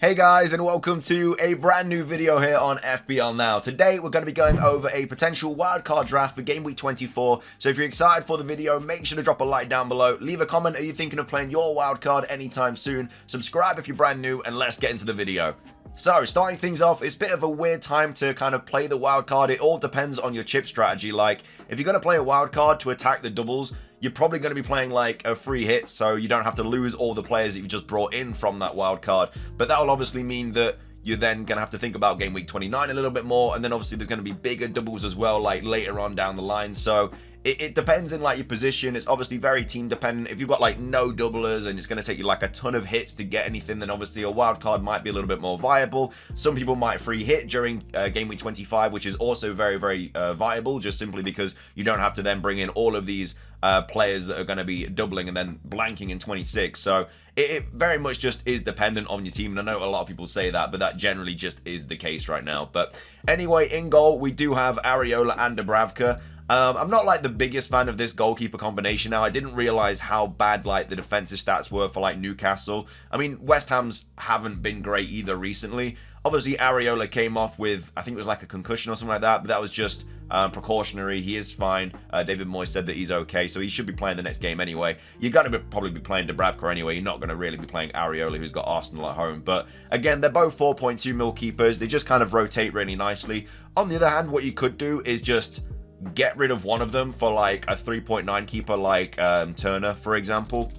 Hey guys, and welcome to a brand new video here on FPL Now. Today we're going to be going over a potential wildcard draft for Game Week 24. So if you're excited for the video, make sure to drop a like down below. Leave a comment, are you thinking of playing your wildcard anytime soon? Subscribe if you're brand new, and let's get into the video. So, starting things off, it's a bit of a weird time to kind of play the wildcard. It all depends on your chip strategy. Like, if you're going to play a wildcard to attack the doubles, you're probably going to be playing like a free hit, so you don't have to lose all the players that you just brought in from that wildcard. But that will obviously mean that you're then going to have to think about Game Week 29 a little bit more, and then obviously there's going to be bigger doubles as well, like later on down the line. So it depends in like your position. It's obviously very team dependent. If you've got like no doublers and it's going to take you like a ton of hits to get anything, then obviously a wild card might be a little bit more viable. Some people might free hit during Game Week 25, which is also very viable, just simply because you don't have to then bring in all of these players that are going to be doubling and then blanking in 26. So it very much just is dependent on your team, and I know a lot of people say that, but that generally just is the case right now. But anyway, in goal we do have Areola and Dubravka. I'm not like the biggest fan of this goalkeeper combination now. I didn't realize how bad like the defensive stats were for like Newcastle. I mean, West Ham's haven't been great either recently. Obviously, Areola came off with, I think it was like a concussion or something like that, but that was just precautionary. He is fine. David Moyes said that he's okay, so he should be playing the next game anyway. You're going to probably be playing Dubravka anyway. You're not going to really be playing Areola, who's got Arsenal at home. But again, they're both 4.2 mil keepers. They just kind of rotate really nicely. On the other hand, what you could do is just get rid of one of them for like a 3.9 keeper like Turner, for example,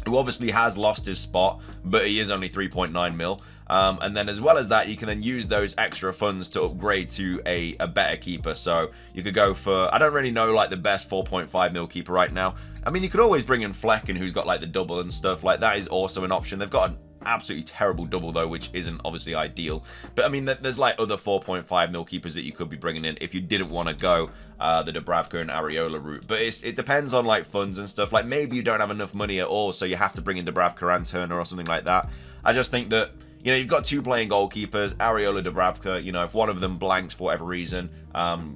who obviously has lost his spot, but he is only 3.9 mil. And then as well as that, you can then use those extra funds to upgrade to a better keeper. So you could go for, I don't really know like the best 4.5 mil keeper right now. I mean, you could always bring in Flecken, who's got like the double and stuff. Like, that is also an option. They've got an absolutely terrible double though, which isn't obviously ideal. But I mean, there's like other 4.5 mil keepers that you could be bringing in if you didn't want to go the Dubravka and Areola route. But it depends on like funds and stuff. Like, maybe you don't have enough money at all, so you have to bring in Dubravka and Turner or something like that. I just think that, you know, you've got two playing goalkeepers, Areola, Dubravka. You know, if one of them blanks for whatever reason,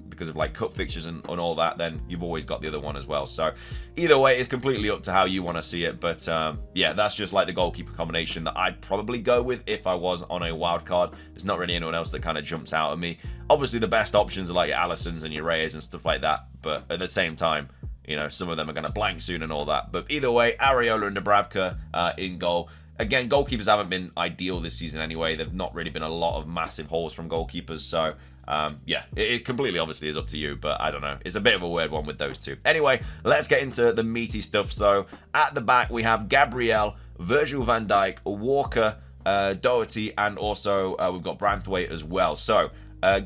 because of like cup fixtures and all that, then you've always got the other one as well. So either way, it's completely up to how you want to see it. But yeah, that's just like the goalkeeper combination that I'd probably go with if I was on a wild card. There's not really anyone else that kind of jumps out at me. Obviously, the best options are like your Allisons and your Reyes and stuff like that. But at the same time, you know, some of them are going to blank soon and all that. But either way, Areola and Dubravka in goal. Again, goalkeepers haven't been ideal this season anyway. There've not really been a lot of massive hauls from goalkeepers. So, yeah, it completely obviously is up to you. But I don't know. It's a bit of a weird one with those two. Anyway, let's get into the meaty stuff. So, at the back, we have Gabriel, Virgil van Dijk, Walker, Doherty, and also we've got Branthwaite as well. So,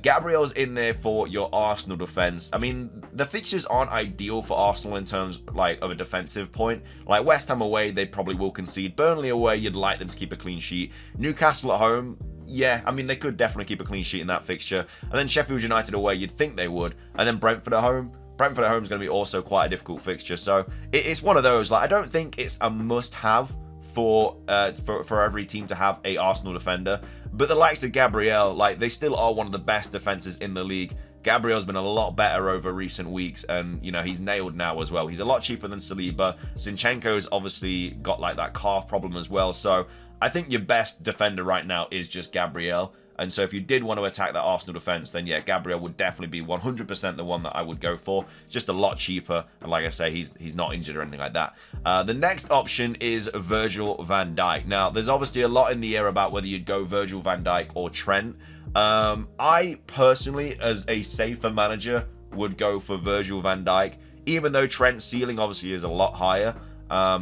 Gabriel's in there for your Arsenal defense. I mean, the fixtures aren't ideal for Arsenal in terms like of a defensive point. Like West Ham away, they probably will concede. Burnley away, you'd like them to keep a clean sheet. Newcastle at home, yeah, I mean, they could definitely keep a clean sheet in that fixture. And then Sheffield United away, you'd think they would. And then Brentford at home. Brentford at home is going to be also quite a difficult fixture. So it's one of those. Like, I don't think it's a must-have for every team to have a Arsenal defender, but the likes of Gabriel, like, they still are one of the best defenses in the league. Gabriel's been a lot better over recent weeks, and you know, he's nailed now as well. He's a lot cheaper than Saliba. Zinchenko's obviously got like that calf problem as well, so I think your best defender right now is just Gabriel. And so if you did want to attack that Arsenal defense, then yeah, Gabriel would definitely be 100% the one that I would go for. Just a lot cheaper. And like I say, he's not injured or anything like that. The next option is Virgil van Dijk. Now, there's obviously a lot in the air about whether you'd go Virgil van Dijk or Trent. I personally, as a safer manager, would go for Virgil van Dijk. Even though Trent's ceiling obviously is a lot higher.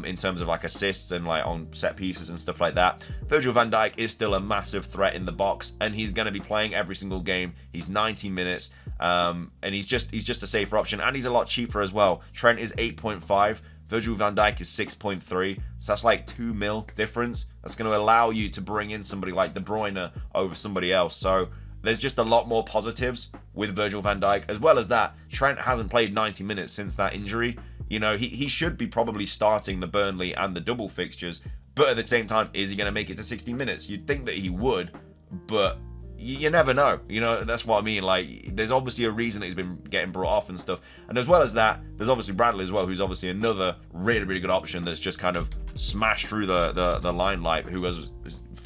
In terms of like assists and like on set pieces and stuff like that, Virgil van Dijk is still a massive threat in the box, and he's going to be playing every single game. He's 90 minutes, and he's just a safer option, and he's a lot cheaper as well. Trent is 8.5, Virgil van Dijk is 6.3, so that's like 2 mil difference. That's going to allow you to bring in somebody like De Bruyne over somebody else. So there's just a lot more positives with Virgil van Dijk. As well as that, Trent hasn't played 90 minutes since that injury. You know, he should be probably starting the Burnley and the double fixtures, but at the same time, is he going to make it to 60 minutes? You'd think that he would, but you never know. You know, that's what I mean. Like, there's obviously a reason that he's been getting brought off and stuff. And as well as that, there's obviously Bradley as well, who's obviously another really good option that's just kind of smashed through the limelight, who has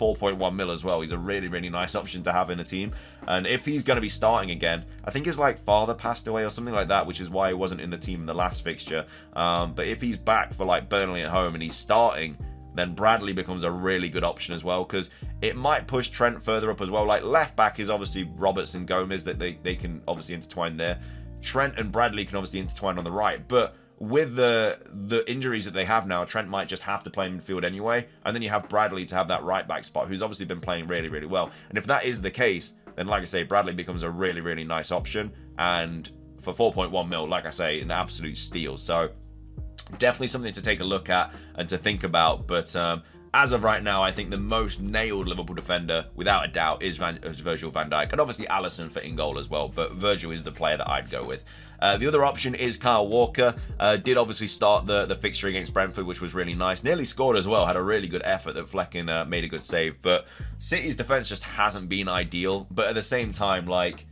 4.1 mil as well. He's a really, really nice option to have in a team. And if he's going to be starting again, I think his like father passed away or something like that, which is why he wasn't in the team in the last fixture. But if he's back for like Burnley at home and he's starting, then Bradley becomes a really good option as well, because it might push Trent further up as well. Like left back is obviously Roberts and Gomez, that they can obviously intertwine there. Trent and Bradley can obviously intertwine on the right, but with the injuries that they have now, Trent might just have to play in midfield anyway, and then you have Bradley to have that right back spot, who's obviously been playing really, really well. And if that is the case, then like I say, Bradley becomes a really, really nice option, and for 4.1 mil, like I say, an absolute steal. So definitely something to take a look at and to think about. But as of right now, I think the most nailed Liverpool defender, without a doubt, is Virgil van Dijk. And obviously Alisson for in goal as well, but Virgil is the player that I'd go with. The other option is Kyle Walker. Did obviously start the fixture against Brentford, which was really nice. Nearly scored as well. Had a really good effort that Flecken made a good save. But City's defense just hasn't been ideal. But at the same time, like,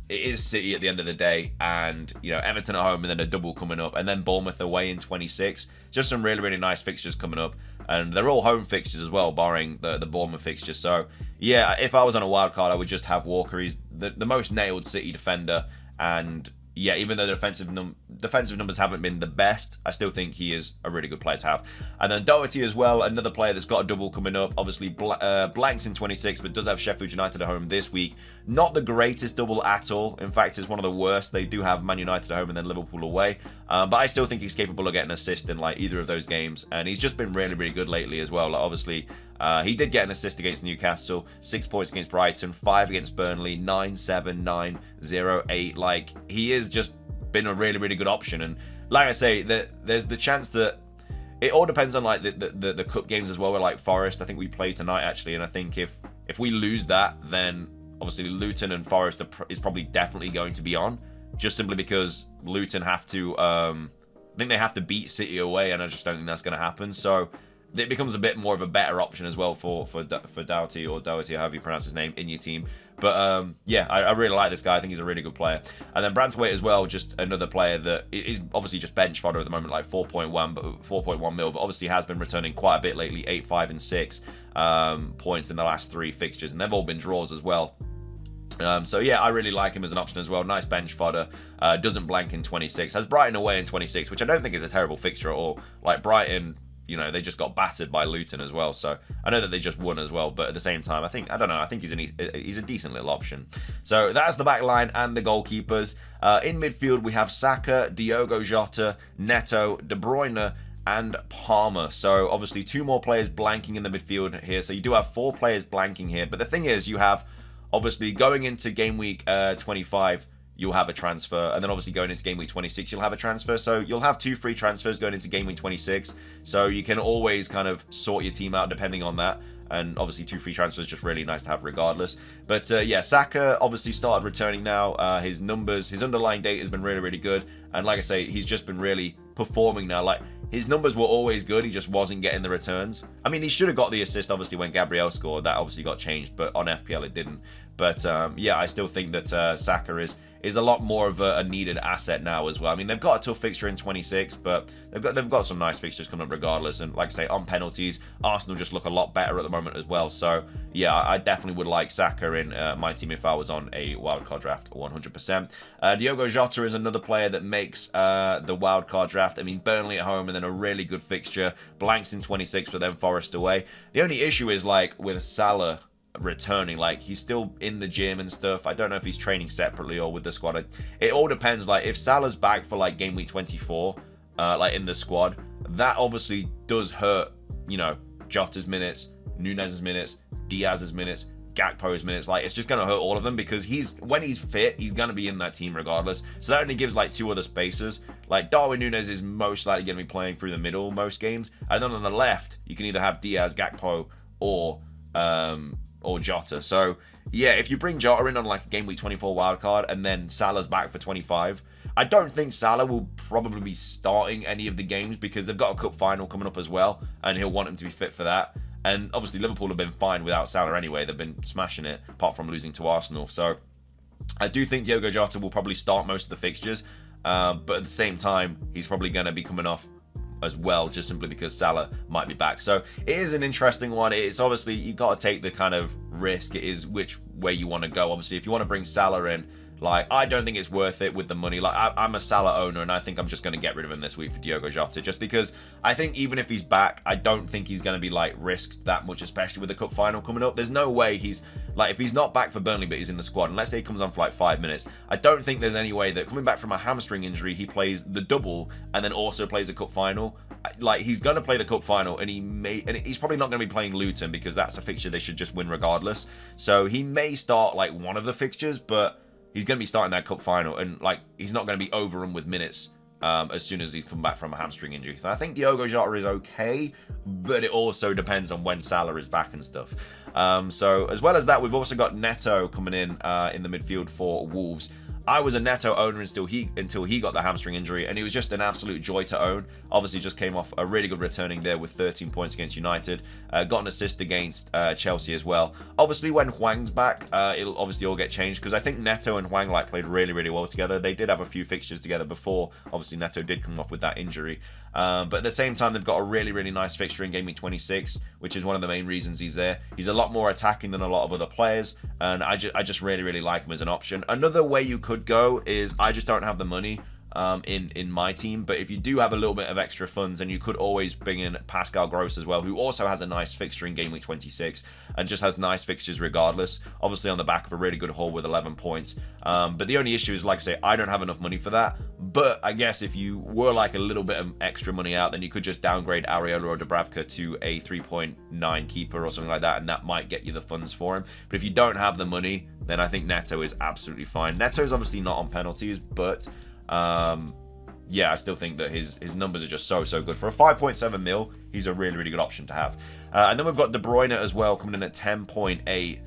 it is City at the end of the day, and you know, Everton at home and then a double coming up, and then Bournemouth away in 26. Just some really, really nice fixtures coming up, and they're all home fixtures as well, barring the Bournemouth fixtures. So yeah, if I was on a wild card, I would just have Walker. He's the most nailed City defender, and yeah, even though the defensive numbers haven't been the best, I still think he is a really good player to have. And then Doherty as well, another player that's got a double coming up. Obviously, blanks in 26, but does have Sheffield United at home this week. Not the greatest double at all. In fact, it's one of the worst. They do have Man United at home and then Liverpool away. But I still think he's capable of getting an assist in like either of those games. And he's just been really, really good lately as well. Like, obviously, he did get an assist against Newcastle, 6 points against Brighton, 5 against Burnley, 9, 7, 9, 0, 8. Like, he is just been a really, really good option. And like I say, there's the chance that it all depends on like the cup games as well. We're like Forest, I think we play tonight actually, and I think if we lose that, then obviously Luton and Forest is probably definitely going to be on, just simply because Luton have to I think they have to beat City away, and I just don't think that's going to happen. So it becomes a bit more of a better option as well for Doughty, or Doherty, however you pronounce his name, in your team. But yeah, I really like this guy. I think he's a really good player. And then Branthwaite as well, just another player that is obviously just bench fodder at the moment, like 4.1 mil, but obviously has been returning quite a bit lately, 8, 5, and 6 points in the last 3 fixtures, and they've all been draws as well. So yeah, I really like him as an option as well. Nice bench fodder. Doesn't blank in 26. Has Brighton away in 26, which I don't think is a terrible fixture at all. Like Brighton, you know, they just got battered by Luton as well. So I know that they just won as well, but at the same time, I don't know. I think he's a decent little option. So that's the back line and the goalkeepers. In midfield, we have Saka, Diogo Jota, Neto, De Bruyne, and Palmer. So obviously 2 more players blanking in the midfield here. So you do have 4 players blanking here. But the thing is, you have obviously going into game week 25, you'll have a transfer, and then obviously going into game week 26, you'll have a transfer. So you'll have 2 free transfers going into game week 26. So you can always kind of sort your team out depending on that. And obviously 2 free transfers just really nice to have regardless. But yeah, Saka obviously started returning now. His numbers, his underlying data has been really, really good. And like I say, he's just been really performing now. Like, his numbers were always good, he just wasn't getting the returns. I mean, he should have got the assist obviously when Gabriel scored. That obviously got changed, but on FPL it didn't. But yeah, I still think that Saka is a lot more of a needed asset now as well. I mean, they've got a tough fixture in 26, but they've got some nice fixtures coming up regardless. And like I say, on penalties, Arsenal just look a lot better at the moment as well. So yeah, I definitely would like Saka in my team if I was on a wildcard draft 100%. Diogo Jota is another player that makes the wildcard draft. I mean, Burnley at home and then a really good fixture. Blanks in 26, but then Forest away. The only issue is like with Salah returning, like he's still in the gym and stuff. I don't know if he's training separately or with the squad. It all depends. Like if Salah's back for like game week 24, like in the squad, that obviously does hurt, you know, Jota's minutes, Nunez's minutes, Diaz's minutes, Gakpo's minutes. Like it's just gonna hurt all of them, because when he's fit, he's gonna be in that team regardless. So that only gives like 2 other spaces. Like Darwin Nunez is most likely gonna be playing through the middle most games, and then on the left you can either have Diaz, Gakpo, or Jota. So yeah, if you bring Jota in on like a game week 24 wildcard and then Salah's back for 25, I don't think Salah will probably be starting any of the games, because they've got a cup final coming up as well, and he'll want him to be fit for that. And obviously Liverpool have been fine without Salah anyway. They've been smashing it, apart from losing to Arsenal. So I do think Diogo Jota will probably start most of the fixtures, but at the same time, he's probably going to be coming off as well, just simply because Salah might be back. So it is an interesting one. It's obviously, you got to take the kind of risk. It is which way you want to go. Obviously, if you want to bring Salah in, like, I don't think it's worth it with the money. Like, I'm a Salah owner, and I think I'm just going to get rid of him this week for Diogo Jota, just because I think even if he's back, I don't think he's going to be, like, risked that much, especially with the cup final coming up. There's no way he's, like, if he's not back for Burnley, but he's in the squad, and let's say he comes on for, like, 5 minutes, I don't think there's any way that coming back from a hamstring injury, he plays the double and then also plays a cup final. Like, he's going to play the cup final, and he's probably not going to be playing Luton, because that's a fixture they should just win regardless. So he may start, like, one of the fixtures, but he's going to be starting that cup final, and, like, he's not going to be overrun with minutes as soon as he's come back from a hamstring injury. So I think Diogo Jota is okay, but it also depends on when Salah is back and stuff. So as well as that, we've also got Neto coming in the midfield for Wolves. I was a Neto owner until he got the hamstring injury, and he was just an absolute joy to own. Obviously, just came off a really good returning there with 13 points against United. Got an assist against Chelsea as well. Obviously, when Hwang's back, it'll obviously all get changed, because I think Neto and Hwang, like, played really, really well together. They did have a few fixtures together before. Obviously, Neto did come off with that injury. But at the same time, they've got a really, really nice fixture in Game Week 26, which is one of the main reasons he's there. He's a lot more attacking than a lot of other players, and I just really, really like him as an option. Another way you could go is, I just don't have the money in my team, but if you do have a little bit of extra funds, then you could always bring in Pascal Gross as well, who also has a nice fixture in Game Week 26 and just has nice fixtures regardless, obviously on the back of a really good haul with 11 points. But the only issue is, like I say, I don't have enough money for that. But I guess if you were like a little bit of extra money out, then you could just downgrade Areola or Dubravka to a 3.9 keeper or something like that, and that might get you the funds for him. But if you don't have the money, then I think Neto is absolutely fine. Neto is obviously not on penalties, but yeah, I still think that his numbers are just so good. For a 5.7 mil, he's a really, really good option to have. And then we've got De Bruyne as well, coming in at 10.8.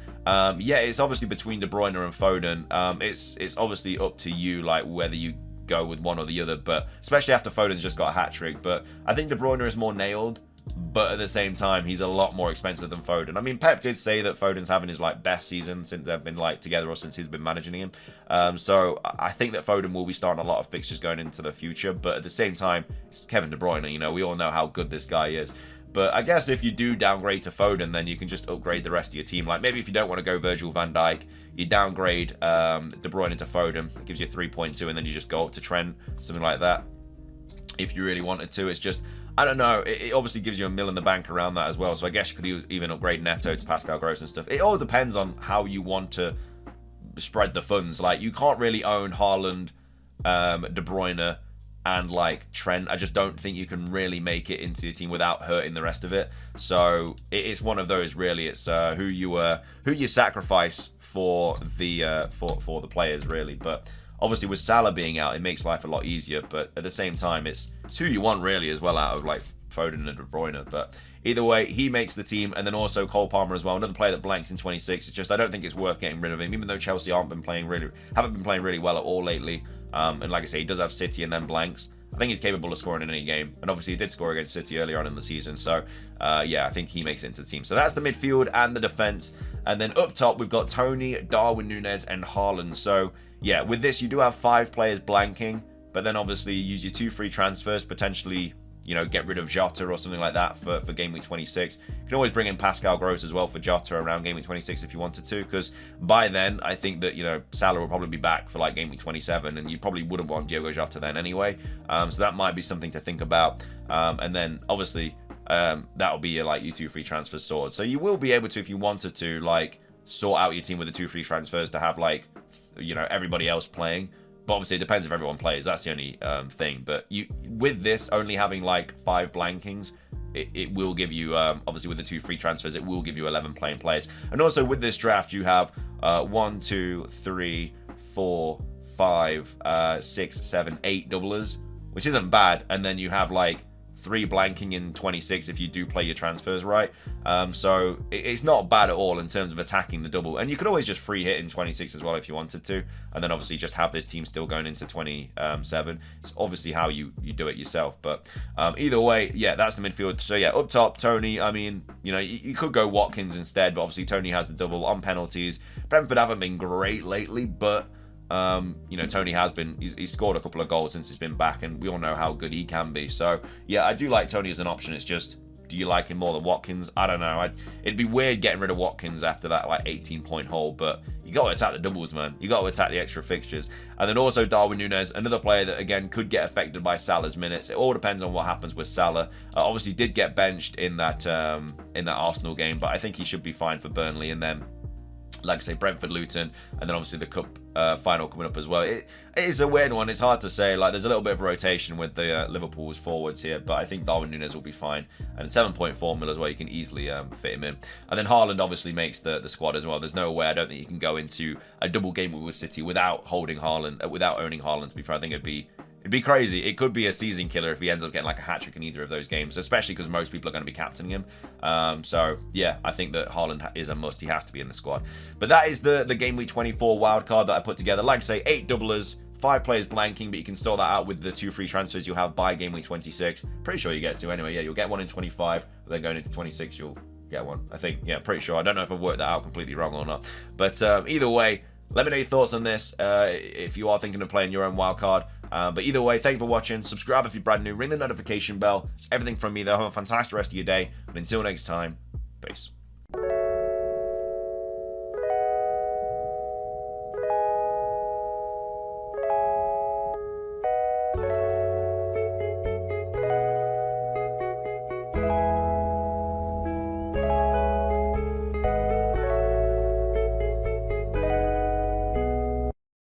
Yeah, it's obviously between De Bruyne and Foden. It's obviously up to you, like, whether you go with one or the other, but especially after Foden's just got a hat-trick. But I think De Bruyne is more nailed, but at the same time, he's a lot more expensive than Foden. I mean, Pep did say that Foden's having his, like, best season since they've been, like, together, or since he's been managing him. So I think that Foden will be starting a lot of fixtures going into the future, but at the same time, it's Kevin De Bruyne. You know, we all know how good this guy is. But I guess if you do downgrade to Foden, then you can just upgrade the rest of your team. Like, maybe if you don't want to go Virgil van Dijk, you downgrade De Bruyne into Foden. It gives you 3.2, and then you just go up to Trent, something like that. If you really wanted to, it's just, I don't know. It obviously gives you a mil in the bank around that as well. So I guess you could even upgrade Neto to Pascal Gross and stuff. It all depends on how you want to spread the funds. Like, you can't really own Haaland, De Bruyne, and, like, Trent. I just don't think you can really make it into your team without hurting the rest of it. So it's one of those, really. It's who you sacrifice for the players, really. But obviously, with Salah being out, it makes life a lot easier. But at the same time, it's who you want, really, as well, out of, like, Foden and De Bruyne. But either way, he makes the team. And then also Cole Palmer as well, another player that blanks in 26. It's just, I don't think it's worth getting rid of him, even though Chelsea haven't been playing really well at all lately. And like I say, he does have City and then blanks. I think he's capable of scoring in any game. And obviously, he did score against City earlier on in the season. So, yeah, I think he makes it into the team. So that's the midfield and the defense. And then up top, we've got Tony, Darwin Núñez, and Haaland. So, yeah, with this, you do have 5 players blanking. But then, obviously, you use your 2 free transfers, potentially, you know, get rid of Jota or something like that for Game Week 26. You can always bring in Pascal Gross as well for Jota around Game Week 26 if you wanted to, because by then, I think that, you know, Salah will probably be back for, like, Game Week 27, and you probably wouldn't want Diogo Jota then anyway. So that might be something to think about. And then, obviously, that'll be your, like, your 2 free transfers sorted. So you will be able to, if you wanted to, like, sort out your team with the 2 free transfers to have, like, you know, everybody else playing. But obviously, it depends if everyone plays. That's the only thing. But with this only having, like, 5 blankings, it will give you, obviously, with the 2 free transfers, it will give you 11 playing players. And also, with this draft, you have 1, 2, 3, 4, 5, 6, 7, 8 doublers, which isn't bad. And then you have, like, 3 blanking in 26 if you do play your transfers right. So it's not bad at all in terms of attacking the double. And you could always just free hit in 26 as well if you wanted to. And then obviously just have this team still going into 27. It's obviously how you do it yourself. But either way, yeah, that's the midfield. So yeah, up top, Tony. I mean, you know, you could go Watkins instead, but obviously Tony has the double on penalties. Brentford haven't been great lately, but You know, Tony has been, he's scored a couple of goals since he's been back, and we all know how good he can be. So yeah, I do like Tony as an option. It's just, do you like him more than Watkins? I don't know. It'd be weird getting rid of Watkins after that like 18-point hole, but you got to attack the doubles, man. You got to attack the extra fixtures. And then also Darwin Núñez, another player that again could get affected by Salah's minutes. It all depends on what happens with Salah. Obviously did get benched in that Arsenal game, but I think he should be fine for Burnley. And then, like I say, Brentford, Luton, and then obviously the cup final coming up as well. It is a weird one. It's hard to say. Like, there's a little bit of rotation with the Liverpool's forwards here, but I think Darwin Núñez will be fine. And 7.4 mil as well, you can easily fit him in. And then Haaland obviously makes the squad as well. There's no way, I don't think you can go into a double game with City without holding Haaland, without owning Haaland. To be fair, I think it'd be crazy. It could be a season killer if he ends up getting like a hat-trick in either of those games, especially because most people are going to be captaining him. So yeah, I think that Haaland is a must. He has to be in the squad. But that is the Game Week 24 wildcard that I put together. Like I say, 8 doublers, 5 players blanking, but you can sort that out with the 2 free transfers you'll have by Game Week 26. Pretty sure you get 2 anyway. Yeah, you'll get 1 in 25, but then going into 26, you'll get 1. I think, yeah, pretty sure. I don't know if I've worked that out completely wrong or not. But either way, let me know your thoughts on this if you are thinking of playing your own wildcard. But either way, thank you for watching. Subscribe if you're brand new. Ring the notification bell. It's everything from me, though. Have a fantastic rest of your day. And until next time, peace.